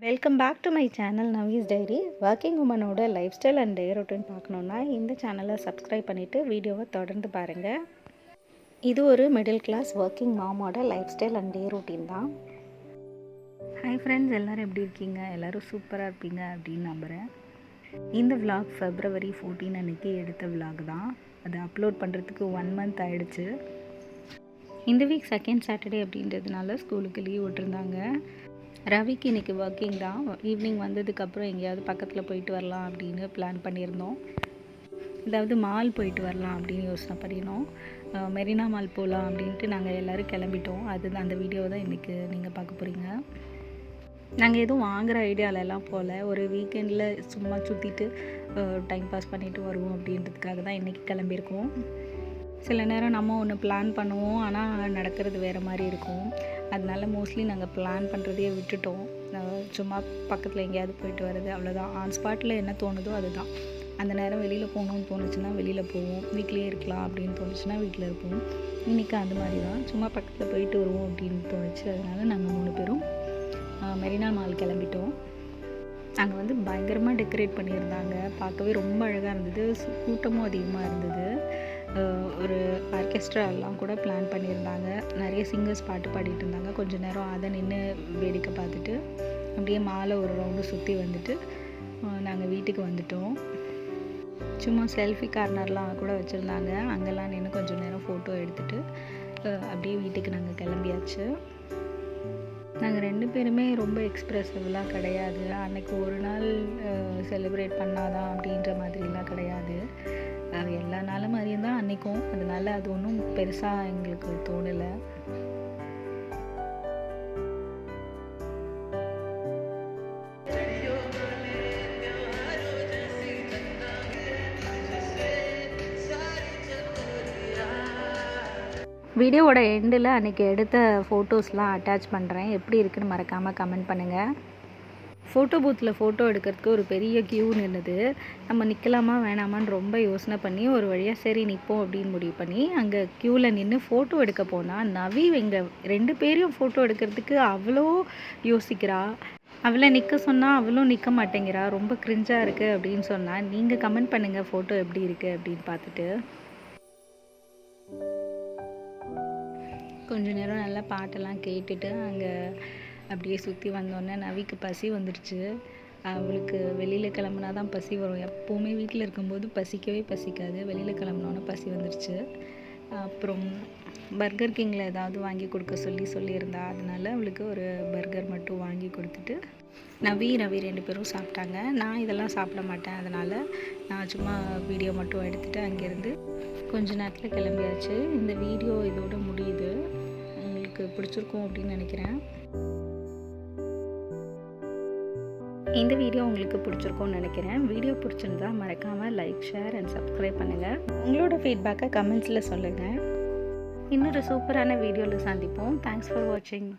Welcome back to my channel Navee's diary. Working உமனோட lifestyle and day routine பார்க்கணுன்னா இந்த சேனலை சப்ஸ்கிரைப் பண்ணிவிட்டு வீடியோவை தொடர்ந்து பாருங்கள். இது ஒரு மிடில் கிளாஸ் ஒர்க்கிங் மாமோட lifestyle and day routine தான். ஹாய் ஃப்ரெண்ட்ஸ், எல்லோரும் எப்படி இருக்கீங்க? எல்லோரும் சூப்பராக இருப்பீங்க அப்படின்னு நம்புகிறேன். இந்த விலாக் February 14 அன்றைக்கி எடுத்த விலாக் தான். அதை அப்லோட் பண்ணுறதுக்கு 1 month ஆகிடுச்சு. இந்த வீக் செகண்ட் சாட்டர்டே அப்படின்றதுனால ஸ்கூலுக்கு லீவ் விட்டுருந்தாங்க. ரவிக்கு இன்றைக்கி ஒர்க்கிங் தான். ஈவினிங் வந்ததுக்கப்புறம் எங்கேயாவது பக்கத்தில் போயிட்டு வரலாம் அப்படின்னு பிளான் பண்ணியிருந்தோம். அதாவது மால் போயிட்டு வரலாம் அப்படின்னு யோசனை பண்ணினோம். மெரினா மால் போகலாம் அப்படின்ட்டு நாங்கள் எல்லோரும் கிளம்பிட்டோம். அந்த வீடியோ தான் இன்றைக்கி நீங்கள் பார்க்க போகிறீங்க. நாங்கள் எதுவும் வாங்குகிற ஐடியாலெல்லாம் போகல. ஒரு வீக்கெண்டில் சும்மா சுற்றிட்டு டைம் பாஸ் பண்ணிவிட்டு வருவோம் அப்படின்றதுக்காக தான் இன்றைக்கி கிளம்பியிருக்கோம். சில நேரம் நம்ம ஒன்று பிளான் பண்ணுவோம், ஆனால் நடக்கிறது வேறு மாதிரி இருக்கும். அதனால மோஸ்ட்லி நாங்கள் பிளான் பண்ணுறதையே விட்டுட்டோம். சும்மா பக்கத்தில் எங்கேயாவது போயிட்டு வர்றது, அவ்வளோதான். ஆன் ஸ்பாட்டில் என்ன தோணுதோ அதுதான். அந்த நேரம் வெளியில் போகணுன்னு தோணுச்சுன்னா வெளியில் போவோம், வீட்லேயே இருக்கலாம் அப்படின்னு தோணுச்சுன்னா வீட்டில் இருப்போம். இன்றைக்கி அந்த மாதிரி தான், சும்மா பக்கத்தில் போயிட்டு வருவோம் அப்படின்னு தோணுச்சு. அதனால் நாங்கள் 3 பேரும் மெரினா மால் கிளம்பிட்டோம். அங்கே பயங்கரமாக டெக்கரேட் பண்ணியிருந்தாங்க. பார்க்கவே ரொம்ப அழகாக இருந்தது. கூட்டமும் அதிகமாக இருந்தது. ஒரு ஆர்கெஸ்ட்ராலாம் கூட பிளான் பண்ணியிருந்தாங்க. நிறைய சிங்கர்ஸ் பாட்டு பாடிட்டு இருந்தாங்க. கொஞ்சம் நேரம் அதை நின்று வேடிக்கை பார்த்துட்டு அப்படியே மாலை ஒரு ரவுண்டு சுற்றி வந்துட்டு நாங்கள் வீட்டுக்கு வந்துட்டோம். சும்மா செல்ஃபி கார்னர்லாம் கூட வச்சுருந்தாங்க. அங்கெல்லாம் நின்று கொஞ்சம் நேரம் ஃபோட்டோ எடுத்துகிட்டு அப்படியே வீட்டுக்கு நாங்கள் கிளம்பியாச்சு. நாங்கள் 2 பேருமே ரொம்ப எக்ஸ்ப்ரெசிவ்லாம் கிடையாது. அன்றைக்கி ஒரு நாள் செலிப்ரேட் பண்ணாதான் அப்படின்ற மாதிரிலாம் கிடையாது. எல்லா நாளும் மாதிரியும் தான் அன்றைக்கும். அதனால் அது ஒன்றும் பெருசாக எங்களுக்கு தோணலை. வீடியோவோட எண்டில் அன்றைக்கி எடுத்த ஃபோட்டோஸ்லாம் அட்டாச் பண்ணுறேன். எப்படி இருக்குன்னு மறக்காமல் கமெண்ட் பண்ணுங்கள். ஃபோட்டோ பூத்தில் ஃபோட்டோ எடுக்கிறதுக்கு ஒரு பெரிய க்யூ நின்றுது. நம்ம நிற்கலாமா வேணாமான்னு ரொம்ப யோசனை பண்ணி ஒரு வழியாக சரி நிற்போம் அப்படின்னு முடிவு பண்ணி அங்கே க்யூவில் நின்று ஃபோட்டோ எடுக்க போனால் நவி எங்கள் 2 பேரையும் ஃபோட்டோ எடுக்கிறதுக்கு அவ்வளோ யோசிக்கிறா. அவளை நிற்க சொன்னால் அவளும் நிற்க மாட்டேங்கிறா. ரொம்ப கிரிஞ்சாக இருக்குது அப்படின்னு சொன்னால். நீங்கள் கமெண்ட் பண்ணுங்கள் ஃபோட்டோ எப்படி இருக்குது அப்படின்னு பார்த்துட்டு. கொஞ்ச நேரம் நல்லா பாட்டெல்லாம் கேட்டுட்டு அங்கே அப்படியே சுற்றி வந்தோடனே நவிக்கு பசி வந்துடுச்சு. அவளுக்கு வெளியில் கிளம்புனா தான் பசி வரும். எப்போவுமே வீட்டில் இருக்கும்போது பசிக்கவே பசிக்காது. வெளியில் கிளம்புனோன்னே பசி வந்துடுச்சு. அப்புறம் பர்கர் கிங்கில் ஏதாவது வாங்கி கொடுக்க சொல்லியிருந்தா. அதனால் அவளுக்கு ஒரு பர்கர் மட்டும் வாங்கி கொடுத்துட்டு ரவி 2 பேரும் சாப்பிட்டாங்க. நான் இதெல்லாம் சாப்பிட மாட்டேன். அதனால் நான் சும்மா வீடியோ மட்டும் எடுத்துகிட்டு அங்கேருந்து கொஞ்ச நேரத்தில் கிளம்பியாச்சு. இந்த வீடியோ இதோட முடியுது. உங்களுக்கு பிடிச்சிருக்கும் அப்படின்னு நினைக்கிறேன். இந்த வீடியோ உங்களுக்கு பிடிச்சிருக்கும்னு நினைக்கிறேன். வீடியோ பிடிச்சிருந்தா மறக்காமல் லைக், ஷேர் அண்ட் சப்ஸ்கிரைப் பண்ணுங்கள். உங்களோட ஃபீட்பேக்கை கமெண்ட்ஸில் சொல்லுங்கள். இன்னொரு சூப்பரான வீடியோவில் சந்திப்போம். தேங்க்ஸ் ஃபார் வாட்சிங்.